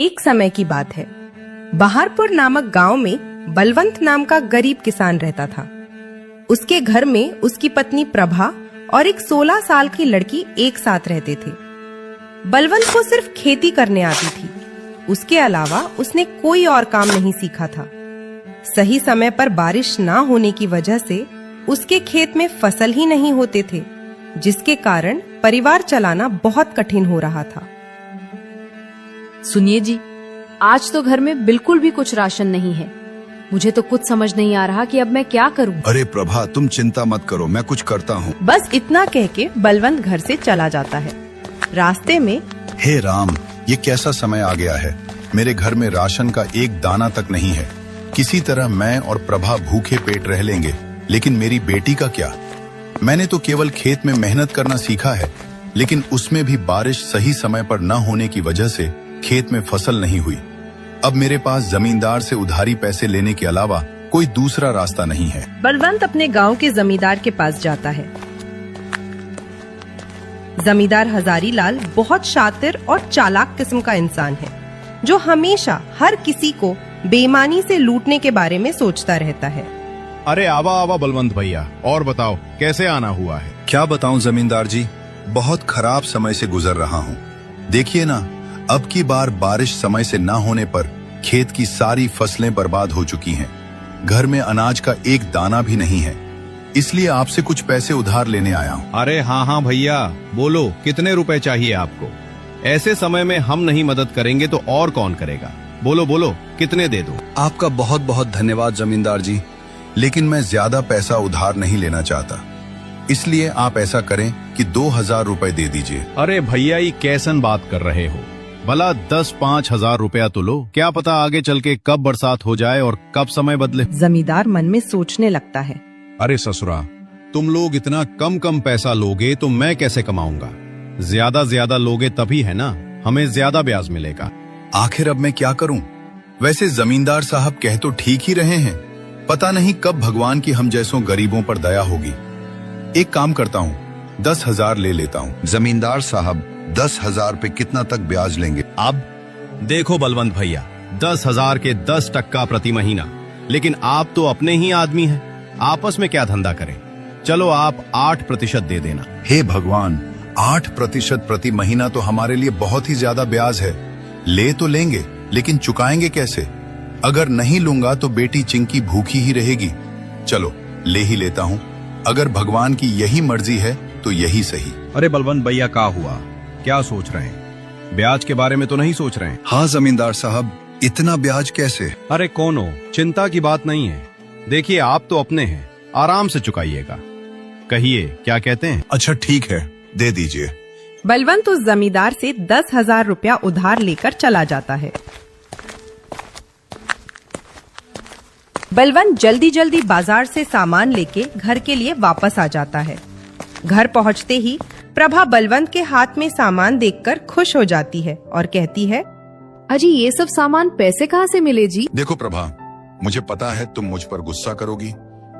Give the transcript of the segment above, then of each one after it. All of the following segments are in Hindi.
एक समय की बात है। बहारपुर नामक गांव में बलवंत नाम का गरीब किसान रहता था। उसके घर में उसकी पत्नी प्रभा और एक 16 साल की लड़की एक साथ रहते थे। बलवंत को सिर्फ खेती करने आती थी। उसके अलावा उसने कोई और काम नहीं सीखा था। सही समय पर बारिश ना होने की वजह से उसके खेत में फसल ही नहीं होते थे, जिसके कारण परिवार चलाना बहुत कठिन हो रहा था। सुनिए जी, आज तो घर में बिल्कुल भी कुछ राशन नहीं है। मुझे तो कुछ समझ नहीं आ रहा कि अब मैं क्या करूं। अरे प्रभा, तुम चिंता मत करो, मैं कुछ करता हूँ। बस इतना कह के बलवंत घर से चला जाता है। रास्ते में, हे राम, ये कैसा समय आ गया है। मेरे घर में राशन का एक दाना तक नहीं है। किसी तरह मैं और प्रभा भूखे पेट रह लेंगे, लेकिन मेरी बेटी का क्या। मैंने तो केवल खेत में मेहनत करना सीखा है, लेकिन उसमें भी बारिश सही समय पर न होने की वजह से खेत में फसल नहीं हुई। अब मेरे पास जमींदार से उधारी पैसे लेने के अलावा कोई दूसरा रास्ता नहीं है। बलवंत अपने गांव के जमींदार के पास जाता है। जमींदार हजारी लाल बहुत शातिर और चालाक किस्म का इंसान है, जो हमेशा हर किसी को बेईमानी से लूटने के बारे में सोचता रहता है। अरे आवा आवा बलवंत भैया, और बताओ कैसे आना हुआ है। क्या बताऊं जमींदार जी, बहुत खराब समय से गुजर रहा हूं। देखिए ना, अब की बार बारिश समय से ना होने पर खेत की सारी फसलें बर्बाद हो चुकी हैं। घर में अनाज का एक दाना भी नहीं है, इसलिए आपसे कुछ पैसे उधार लेने आया हूँ। अरे हाँ हाँ भैया, बोलो कितने रुपए चाहिए आपको। ऐसे समय में हम नहीं मदद करेंगे तो और कौन करेगा। बोलो बोलो, कितने दे दूं। आपका बहुत बहुत धन्यवाद जमींदार जी, लेकिन मैं ज्यादा पैसा उधार नहीं लेना चाहता, इसलिए आप ऐसा करें कि 2000 रुपए दे दीजिए। अरे भैया, ये कैसन बात कर रहे हो। भला 10-5 हजार रुपया तो लो, क्या पता आगे चल के कब बरसात हो जाए और कब समय बदले। जमींदार मन में सोचने लगता है। अरे ससुरा, तुम लोग इतना कम पैसा लोगे तो मैं कैसे कमाऊंगा। ज्यादा लोगे तभी है ना, हमें ज्यादा ब्याज मिलेगा। आखिर अब मैं क्या करूं। वैसे जमींदार साहब कह तो ठीक ही रहे हैं, पता नहीं कब भगवान की हम जैसों गरीबों पर दया होगी। एक काम करता हूँ, 10,000 ले लेता हूँ। जमींदार साहब, 10,000 पे कितना तक ब्याज लेंगे? अब देखो बलवंत भैया, 10,000 के 10% प्रति महीना। लेकिन आप तो अपने ही आदमी हैं, आपस में क्या धंधा करें। चलो आप 8% दे देना। हे भगवान, 8% प्रति महीना तो हमारे लिए बहुत ही ज्यादा ब्याज है। ले तो लेंगे, लेकिन चुकाएंगे कैसे। अगर नहीं लूंगा तो बेटी चिंकी भूखी ही रहेगी। चलो ले ही लेता हूँ, अगर भगवान की यही मर्जी है तो यही सही। अरे बलवंत भैया, क्या हुआ, क्या सोच रहे हैं। ब्याज के बारे में तो नहीं सोच रहे हैं। हाँ जमींदार साहब, इतना ब्याज कैसे। अरे कौनो चिंता की बात नहीं है। देखिए, आप तो अपने हैं, आराम से चुकाइएगा। कहिए क्या कहते हैं। अच्छा ठीक है, दे दीजिए। बलवंत उस जमींदार से 10,000 रुपया उधार लेकर चला जाता है। बलवंत जल्दी बाजार से सामान लेके घर के लिए वापस आ जाता है। घर पहुंचते ही प्रभा बलवंत के हाथ में सामान देखकर खुश हो जाती है और कहती है, अजी ये सब सामान पैसे कहाँ से मिले जी? देखो प्रभा, मुझे पता है तुम मुझ पर गुस्सा करोगी,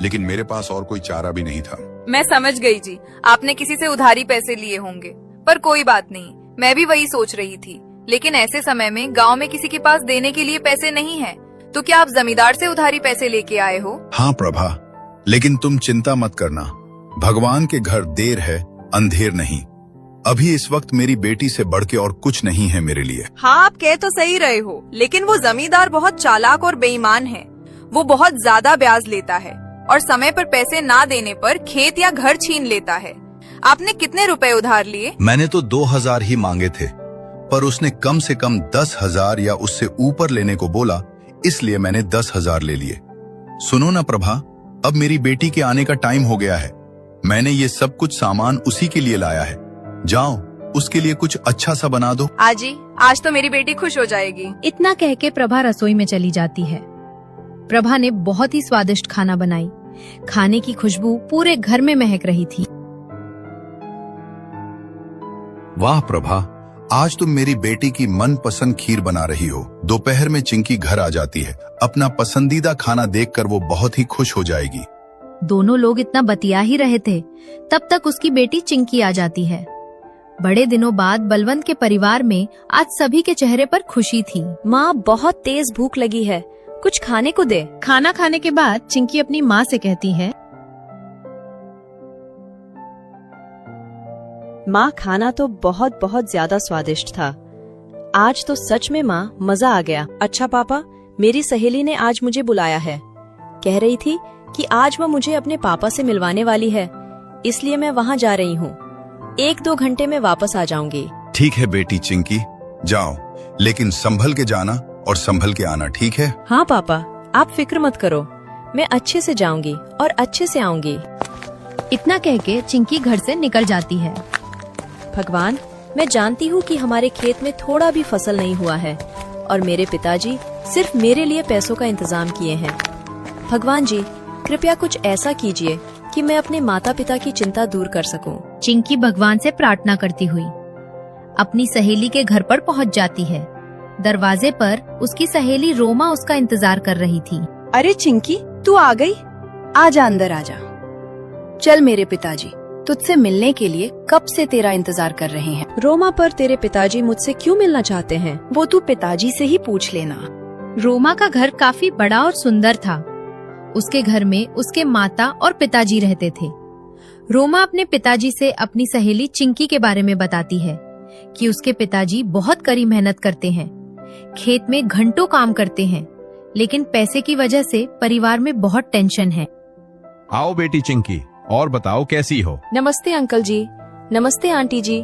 लेकिन मेरे पास और कोई चारा भी नहीं था। मैं समझ गई जी, आपने किसी से उधारी पैसे लिए होंगे, पर कोई बात नहीं, मैं भी वही सोच रही थी। लेकिन ऐसे समय में गांव में किसी के पास देने के लिए पैसे नहीं है, तो क्या आप जमींदार से उधारी पैसे लेके आए हो? हाँ प्रभा, लेकिन तुम चिंता मत करना, भगवान के घर देर है अंधेर नहीं। अभी इस वक्त मेरी बेटी से बढ़ के और कुछ नहीं है मेरे लिए। हाँ, आप कह तो सही रहे हो, लेकिन वो जमींदार बहुत चालाक और बेईमान है। वो बहुत ज्यादा ब्याज लेता है और समय पर पैसे ना देने पर खेत या घर छीन लेता है। आपने कितने रुपए उधार लिए? मैंने तो 2000 ही मांगे थे, पर उसने कम से कम 10,000 या उससे ऊपर लेने को बोला, इसलिए मैंने 10,000 ले लिए। सुनो ना प्रभा, अब मेरी बेटी के आने का टाइम हो गया है। मैंने ये सब कुछ सामान उसी के लिए लाया है। जाओ, उसके लिए कुछ अच्छा सा बना दो। आजी, आज तो मेरी बेटी खुश हो जाएगी। इतना कह के प्रभा रसोई में चली जाती है। प्रभा ने बहुत ही स्वादिष्ट खाना बनाई। खाने की खुशबू पूरे घर में महक रही थी। वाह प्रभा, आज तुम मेरी बेटी की मनपसंद खीर बना रही हो। दोपहर में चिंकी घर आ जाती है, अपना पसंदीदा खाना देखकर वो बहुत ही खुश हो जाएगी। दोनों लोग इतना बतिया ही रहे थे, तब तक उसकी बेटी चिंकी आ जाती है। बड़े दिनों बाद बलवंत के परिवार में आज सभी के चेहरे पर खुशी थी। माँ, बहुत तेज भूख लगी है, कुछ खाने को दे। खाना खाने के बाद चिंकी अपनी माँ से कहती है, माँ, खाना तो बहुत बहुत ज्यादा स्वादिष्ट था। आज तो सच में माँ, मजा आ गया। अच्छा पापा, मेरी सहेली ने आज मुझे बुलाया है। कह रही थी कि आज वह मुझे अपने पापा से मिलवाने वाली है, इसलिए मैं वहाँ जा रही हूँ। 1-2 घंटे में वापस आ जाऊंगी। ठीक है बेटी चिंकी, जाओ, लेकिन संभल के जाना और संभल के आना, ठीक है? हाँ पापा, आप फिक्र मत करो, मैं अच्छे से जाऊंगी और अच्छे से आऊंगी। इतना कह के चिंकी घर से निकल जाती है। भगवान, मैं जानती हूँ कि हमारे खेत में थोड़ा भी फसल नहीं हुआ है और मेरे पिताजी सिर्फ मेरे लिए पैसों का इंतजाम किए हैं। भगवान जी, कृपया कुछ ऐसा कीजिए कि मैं अपने माता पिता की चिंता दूर कर सकूं। चिंकी भगवान से प्रार्थना करती हुई अपनी सहेली के घर पर पहुंच जाती है। दरवाजे पर उसकी सहेली रोमा उसका इंतजार कर रही थी। अरे चिंकी, तू आ गई? आजा, अंदर आजा। चल मेरे पिताजी तुझसे मिलने के लिए कब से तेरा इंतजार कर रहे हैं। रोमा, पर तेरे पिताजी मुझसे क्यों मिलना चाहते हैं? वो तू पिताजी से ही पूछ लेना। रोमा का घर काफी बड़ा और सुंदर था। उसके घर में उसके माता और पिताजी रहते थे। रोमा अपने पिताजी से अपनी सहेली चिंकी के बारे में बताती है कि उसके पिताजी बहुत कड़ी मेहनत करते हैं, खेत में घंटों काम करते हैं, लेकिन पैसे की वजह से परिवार में बहुत टेंशन है। आओ बेटी चिंकी, और बताओ कैसी हो? नमस्ते अंकल जी। नमस्ते आंटी जी।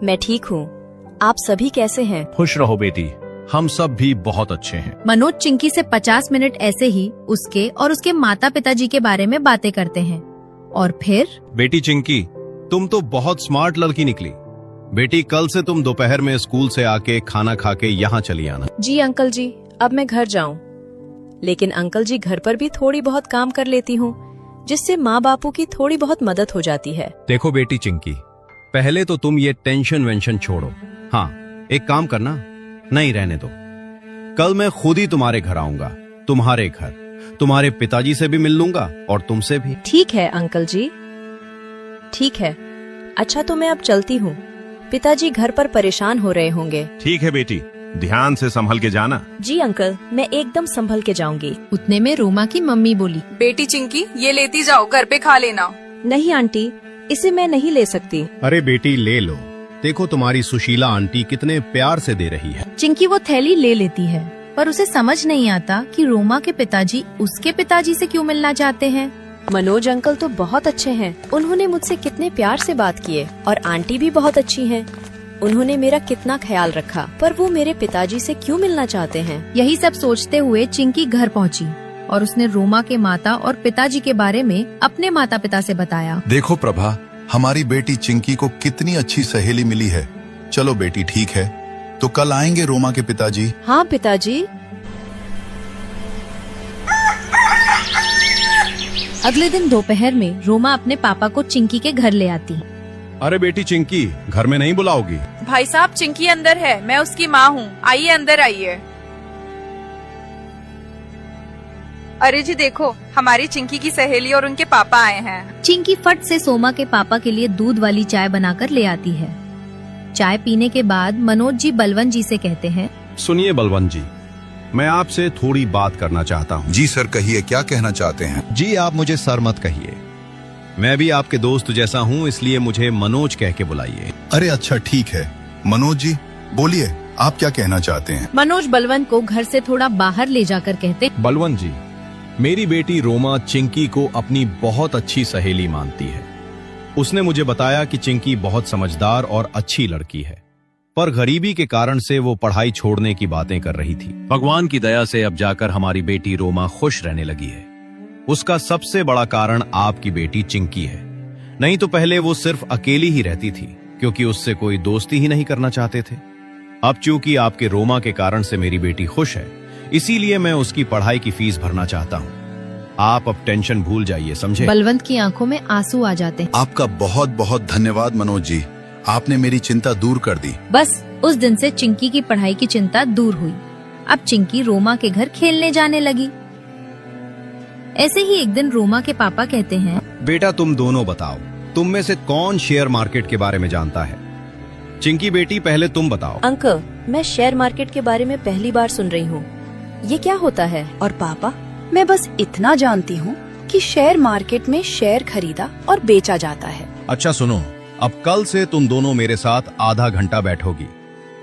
मैं ठीक हूँ, आप सभी कैसे हैं? खुश रहो बेटी, हम सब भी बहुत अच्छे हैं। मनोज चिंकी से 50 मिनट ऐसे ही उसके और उसके माता पिताजी के बारे में बातें करते हैं। और फिर, बेटी चिंकी, तुम तो बहुत स्मार्ट लड़की निकली। बेटी, कल से तुम दोपहर में स्कूल से आके खाना खा के यहाँ चली आना। जी अंकल जी, अब मैं घर जाऊँ। लेकिन अंकल जी, घर पर भी थोड़ी बहुत काम कर लेती हूँ, जिससे माँ बापू की थोड़ी बहुत मदद हो जाती है। देखो बेटी चिंकी, पहले तो तुम ये टेंशन वेंशन छोड़ो। हाँ, एक काम करना, नहीं रहने दो। कल मैं खुद ही तुम्हारे घर आऊंगा, तुम्हारे घर, तुम्हारे पिताजी से भी मिल लूंगा और तुमसे भी। ठीक है अंकल जी, ठीक है। अच्छा, तो मैं अब चलती हूँ, पिताजी घर पर परेशान हो रहे होंगे। ठीक है बेटी, ध्यान से संभल के जाना। जी अंकल, मैं एकदम संभल के जाऊंगी। उतने में रोमा की मम्मी बोली, बेटी चिंकी, ये लेती जाओ, घर पे खा लेना। नहीं आंटी, इसे मैं नहीं ले सकती। अरे बेटी, ले लो, देखो तुम्हारी सुशीला आंटी कितने प्यार से दे रही है। चिंकी वो थैली ले लेती है, पर उसे समझ नहीं आता कि रोमा के पिताजी उसके पिताजी से क्यों मिलना चाहते हैं। मनोज अंकल तो बहुत अच्छे हैं, उन्होंने मुझसे कितने प्यार से बात किए, और आंटी भी बहुत अच्छी हैं। उन्होंने मेरा कितना ख्याल रखा, पर वो मेरे पिताजी से क्यों मिलना चाहते हैं? यही सब सोचते हुए चिंकी घर पहुंची और उसने रोमा के माता और पिताजी के बारे में अपने माता पिता से बताया। देखो प्रभा, हमारी बेटी चिंकी को कितनी अच्छी सहेली मिली है। चलो बेटी, ठीक है, तो कल आएंगे रोमा के पिताजी। हाँ पिताजी। अगले दिन दोपहर में रोमा अपने पापा को चिंकी के घर ले आती। अरे बेटी चिंकी, घर में नहीं बुलाओगी? भाई साहब, चिंकी अंदर है, मैं उसकी माँ हूँ, आइए अंदर आइए। अरे जी देखो, हमारी चिंकी की सहेली और उनके पापा आए हैं। चिंकी फट से सोमा के पापा के लिए दूध वाली चाय बनाकर ले आती है। चाय पीने के बाद मनोज जी बलवंत जी से कहते हैं, सुनिए बलवंत जी, मैं आपसे थोड़ी बात करना चाहता हूँ। जी सर, कहिए, क्या कहना चाहते हैं? जी, आप मुझे सर मत कहिए, मैं भी आपके दोस्त जैसा हूँ, इसलिए मुझे मनोज कह के बुलाइए। अरे अच्छा, ठीक है। मनोज जी बोलिए, आप क्या कहना चाहते हैं? मनोज बलवंत को घर से थोड़ा बाहर ले जाकर कहते, बलवंत जी, मेरी बेटी रोमा चिंकी को अपनी बहुत अच्छी सहेली मानती है। उसने मुझे बताया कि चिंकी बहुत समझदार और अच्छी लड़की है, पर गरीबी के कारण से वो पढ़ाई छोड़ने की बातें कर रही थी। भगवान की दया से अब जाकर हमारी बेटी रोमा खुश रहने लगी है। उसका सबसे बड़ा कारण आपकी बेटी चिंकी है। नहीं तो पहले वो सिर्फ अकेली ही रहती थी, क्योंकि उससे कोई दोस्ती ही नहीं करना चाहते थे। अब चूंकि आपके रोमा के कारण से मेरी बेटी खुश है, इसीलिए मैं उसकी पढ़ाई की फीस भरना चाहता हूँ। आप अब टेंशन भूल जाइए, समझे? बलवंत की आंखों में आंसू आ जाते हैं। आपका बहुत बहुत धन्यवाद मनोज जी, आपने मेरी चिंता दूर कर दी। बस उस दिन से चिंकी की पढ़ाई की चिंता दूर हुई। अब चिंकी रोमा के घर खेलने जाने लगी। ऐसे ही एक दिन रोमा के पापा कहते हैं, बेटा तुम दोनों बताओ, तुम में से कौन शेयर मार्केट के बारे में जानता है? चिंकी बेटी, पहले तुम बताओ। अंकल, मैं शेयर मार्केट के बारे में पहली बार सुन रही हूँ। ये क्या होता है? और पापा, मैं बस इतना जानती हूँ कि शेयर मार्केट में शेयर खरीदा और बेचा जाता है। अच्छा सुनो, अब कल से तुम दोनों मेरे साथ आधा घंटा बैठोगी।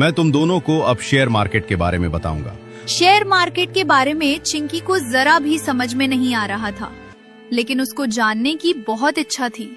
मैं तुम दोनों को अब शेयर मार्केट के बारे में बताऊंगा। शेयर मार्केट के बारे में चिंकी को जरा भी समझ में नहीं आ रहा था, लेकिन उसको जानने की बहुत इच्छा थी।